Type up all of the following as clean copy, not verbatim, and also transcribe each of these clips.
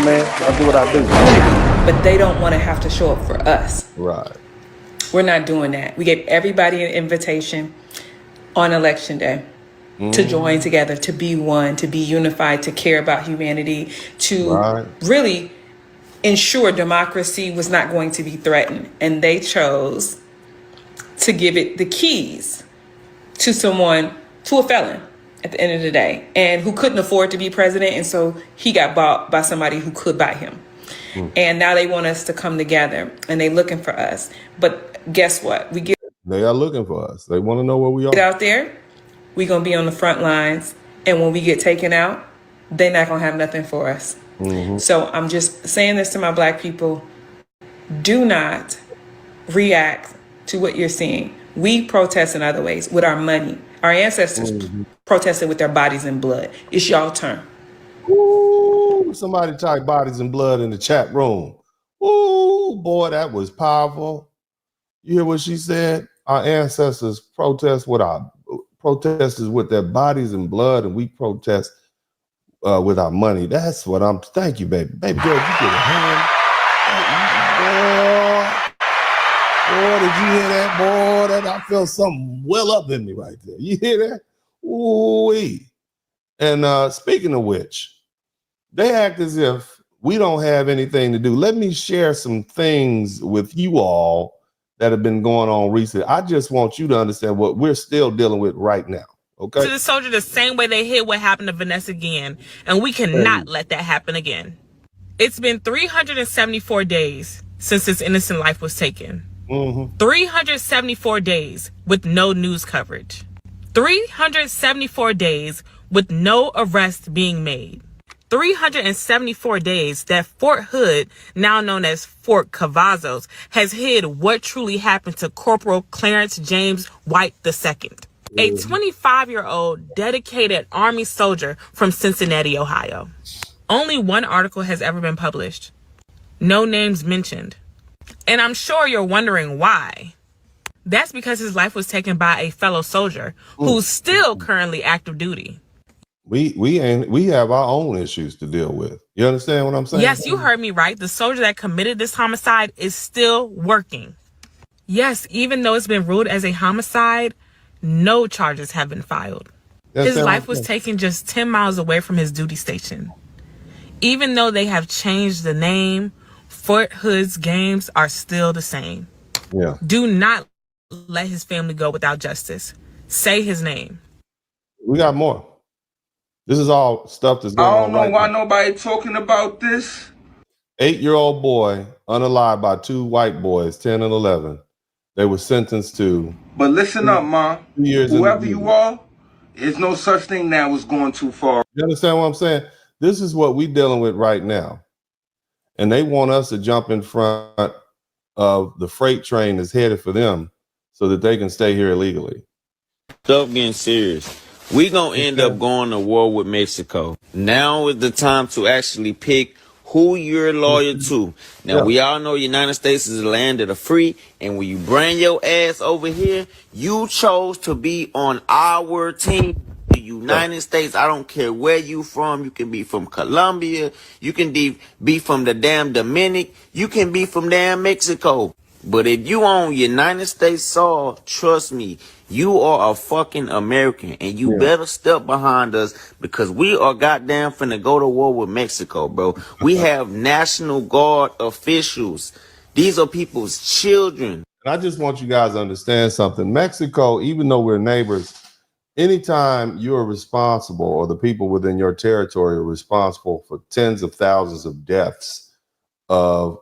man. I do what I do. Unity, but they don't want to have to show up for us. Right. We're not doing that. We gave everybody an invitation on election day to join together, to be one, to be unified, to care about humanity, to really ensure democracy was not going to be threatened. And they chose to give it the keys to someone, to a felon at the end of the day, and who couldn't afford to be president. And so he got bought by somebody who could buy him. And now they want us to come together, and they looking for us. But guess what? They are looking for us. They want to know where we are. Get out there, we're going to be on the front lines. And when we get taken out, they're not going to have nothing for us. So I'm just saying this to my Black people. Do not react to what you're seeing. We protest in other ways with our money. Our ancestors protested with their bodies and blood. It's y'all turn. Ooh, somebody type bodies and blood in the chat room. Ooh, boy, that was powerful. You hear what she said? Our ancestors protested with their bodies and blood, and we protest with our money. That's what I'm. Thank you, baby. Baby girl, you get a hand. Boy, did you hear that? Boy, that I felt something well up in me right there. You hear that? Ooh-wee. And speaking of which, they act as if we don't have anything to do. Let me share some things with you all that have been going on recently. I just want you to understand what we're still dealing with right now. Okay. To the soldier the same way they hit what happened to Vanessa again, and we cannot let that happen again. It's been 374 days since this innocent life was taken. 374 days with no news coverage. 374 days with no arrest being made. 374 days that Fort Hood, now known as Fort Cavazos, has hid what truly happened to Corporal Clarence James White II, a 25-year-old dedicated Army soldier from Cincinnati, Ohio. Only one article has ever been published. No names mentioned. And I'm sure you're wondering why. That's because his life was taken by a fellow soldier who's still currently active duty. We have our own issues to deal with. You understand what I'm saying? Yes, you heard me right. The soldier that committed this homicide is still working. Yes, even though it's been ruled as a homicide, no charges have been filed. His life was taken just 10 miles away from his duty station. Even though they have changed the name, Fort Hood's games are still the same. Yeah. Do not let his family go without justice. Say his name. We got more. This is all stuff that's going on. I don't know why nobody talking about this. 8-year-old boy unalived by 2 white boys, 10 and 11. They were sentenced to. But listen up, Ma. 2 years. Whoever you are, there's no such thing now as going too far. You understand what I'm saying? This is what we're dealing with right now. And they want us to jump in front of the freight train that's headed for them so that they can stay here illegally. Stuff getting serious. We gonna end up going to war with Mexico. Now is the time to actually pick who you're loyal to. Now, we all know United States is a land of the free, and when you bring your ass over here, you chose to be on our team. The United States, I don't care where you from. You can be from Colombia. You can be from the damn Dominic. You can be from damn Mexico. But if you on United States soil, trust me, you are a fucking American, and you better step behind us because we are goddamn finna go to war with Mexico, bro. We have National Guard officials. These are people's children. And I just want you guys to understand something. Mexico, even though we're neighbors, anytime you're responsible or the people within your territory are responsible for tens of thousands of deaths of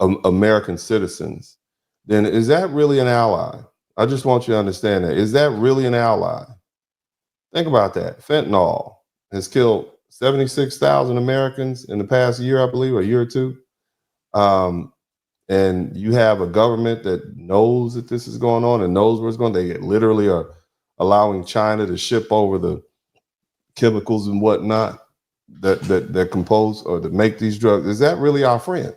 American citizens, then is that really an ally? I just want you to understand that. Is that really an ally? Think about that. Fentanyl has killed 76,000 Americans in the past year, I believe, a year or two. And you have a government that knows that this is going on and knows where it's going. They literally are allowing China to ship over the chemicals and whatnot that compose or that make these drugs. Is that really our friend?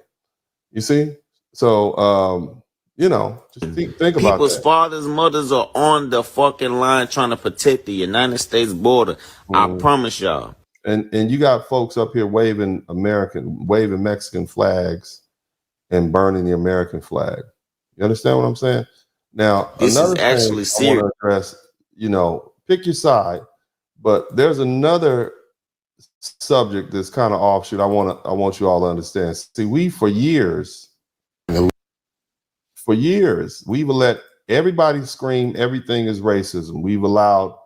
You see? So, just think about that. People's fathers, mothers are on the fucking line trying to protect the United States border. I promise y'all. And you got folks up here waving Mexican flags and burning the American flag. You understand what I'm saying? Now, This another is actually thing I want serious. to address, pick your side, but there's another subject that's kind of offshoot. I want you all to understand. See, for years, we've let everybody scream everything is racism. We've allowed,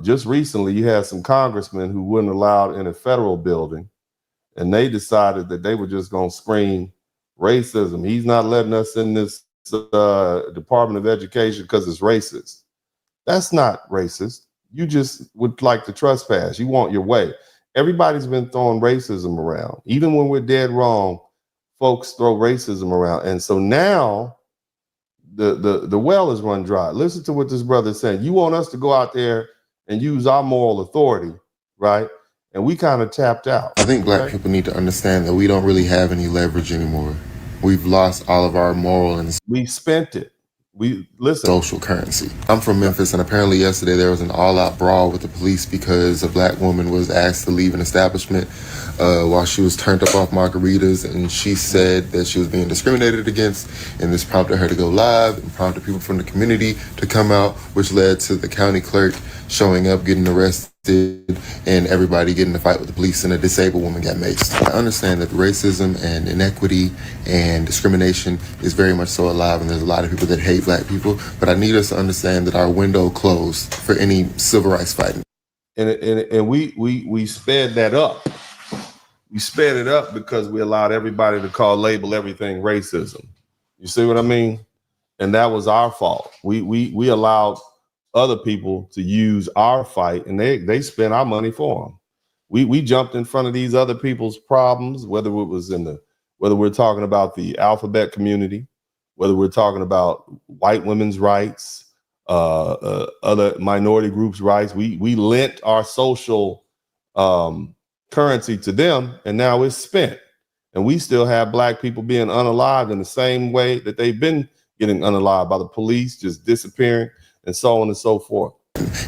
just recently, you had some congressmen who wouldn't allow it in a federal building, and they decided that they were just going to scream racism. He's not letting us in this Department of Education because it's racist. That's not racist. You just would like to trespass. You want your way. Everybody's been throwing racism around. Even when we're dead wrong, folks throw racism around. And so now the well is run dry. Listen to what this brother is saying. You want us to go out there and use our moral authority, right? And we kind of tapped out. I think black people need to understand that we don't really have any leverage anymore. We've lost all of our moral and we spent it. Social currency. I'm from Memphis, and apparently yesterday there was an all-out brawl with the police because a black woman was asked to leave an establishment while she was turned up off margaritas, and she said that she was being discriminated against, and this prompted her to go live and prompted people from the community to come out, which led to the county clerk showing up, getting arrested, and everybody getting in a fight with the police, and a disabled woman got maced. I understand that racism and inequity and discrimination is very much so alive, and there's a lot of people that hate black people, but I need us to understand that our window closed for any civil rights fighting. And we sped that up. We sped it up because we allowed everybody to label everything racism. You see what I mean? And that was our fault. We allowed other people to use our fight, and they spent our money for them. We jumped in front of these other people's problems, whether we're talking about the alphabet community, whether we're talking about white women's rights, other minority groups' rights. We lent our social currency to them, and now it's spent. And we still have black people being unalived in the same way that they've been getting unalived by the police, just disappearing, and so on and so forth.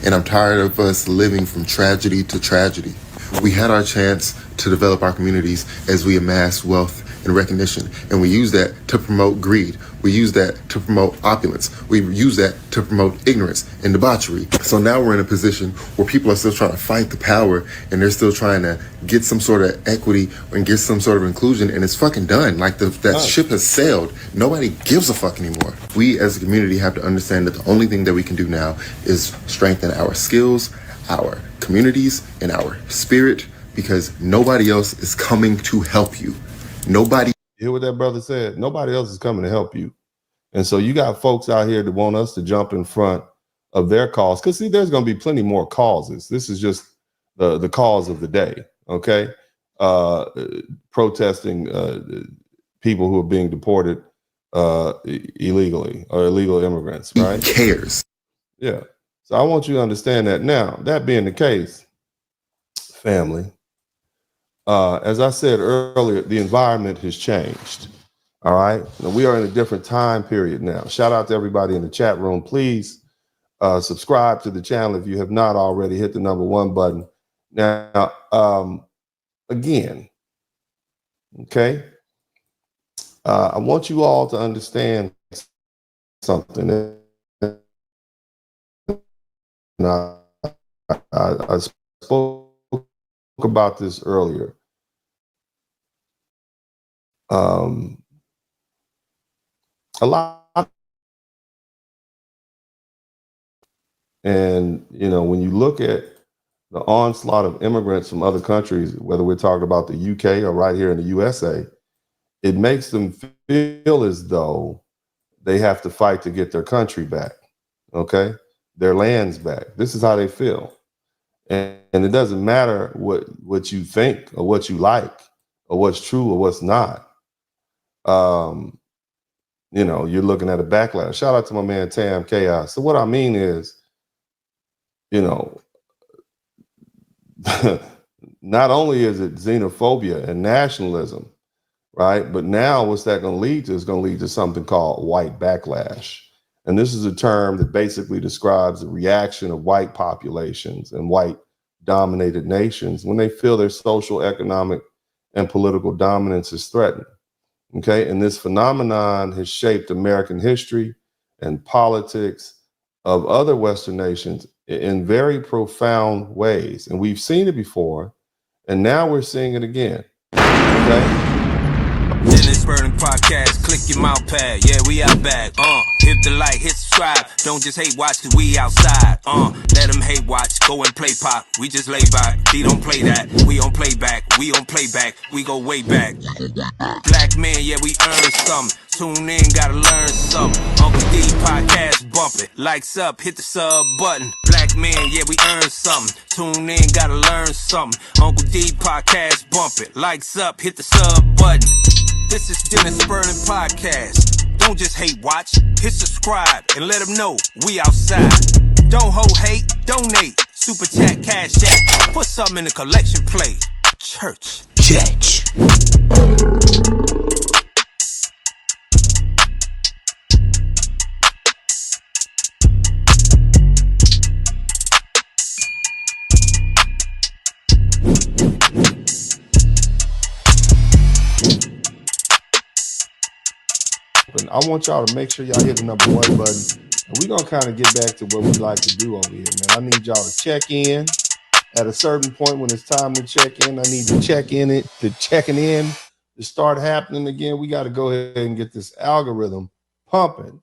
And I'm tired of us living from tragedy to tragedy. We had our chance to develop our communities as we amass wealth and recognition, and we use that to promote greed. We use that to promote opulence. We use that to promote ignorance and debauchery. So now we're in a position where people are still trying to fight the power, and they're still trying to get some sort of equity and get some sort of inclusion, and it's fucking done. Like that ship has sailed. Nobody gives a fuck anymore. We as a community have to understand that the only thing that we can do now is strengthen our skills, our communities, and our spirit, because nobody else is coming to help you. Nobody. You hear what that brother said? Nobody else is coming to help you. And so you got folks out here that want us to jump in front of their cause. Because see, there's going to be plenty more causes. This is just the cause of the day. Okay. Protesting people who are being deported illegally, or illegal immigrants, right? Who cares? Yeah. So I want you to understand that. Now, that being the case, family, as I said earlier, the environment has changed. All right. Now, we are in a different time period now. Shout out to everybody in the chat room. Please subscribe to the channel if you have not already. Hit the #1 button. Now, again, okay, I want you all to understand something. I spoke about this earlier. A lot, and when you look at the onslaught of immigrants from other countries, whether we're talking about the UK or right here in the USA, it makes them feel as though they have to fight to get their country back, okay, their lands back. This is how they feel. And it doesn't matter what you think or what you like or what's true or what's not. You're looking at a backlash. Shout out to my man Tam Chaos. So what I mean is, not only is it xenophobia and nationalism, right? But now what's that going to lead to is going to lead to something called white backlash. And this is a term that basically describes the reaction of white populations and white dominated nations when they feel their social, economic, and political dominance is threatened. Okay, and this phenomenon has shaped American history and politics of other Western nations in very profound ways. And we've seen it before, and now we're seeing it again. Okay? DennisSpurling podcast, click your mouse pad, yeah, we out back, hit the like, hit subscribe, don't just hate watch cause we outside, let them hate watch, go and play pop, we just lay back, he don't play that, we don't play back, we don't play back, we go way back, black men, yeah, we earn something, tune in, gotta learn something, Uncle D podcast, bump it, likes up, hit the sub button, black men, yeah, we earn something, tune in, gotta learn something, Uncle D podcast, bump it, likes up, hit the sub button. This is DennisSpurling podcast. Don't just hate watch, hit subscribe and let them know we outside. Don't hold hate, donate, super chat, cash app, put something in the collection plate. Church. And I want y'all to make sure y'all hit the number 1 button. And we're going to kind of get back to what we like to do over here, man. I need y'all to check in at a certain point when it's time to check in. I need to checking in to start happening again. We got to go ahead and get this algorithm pumping.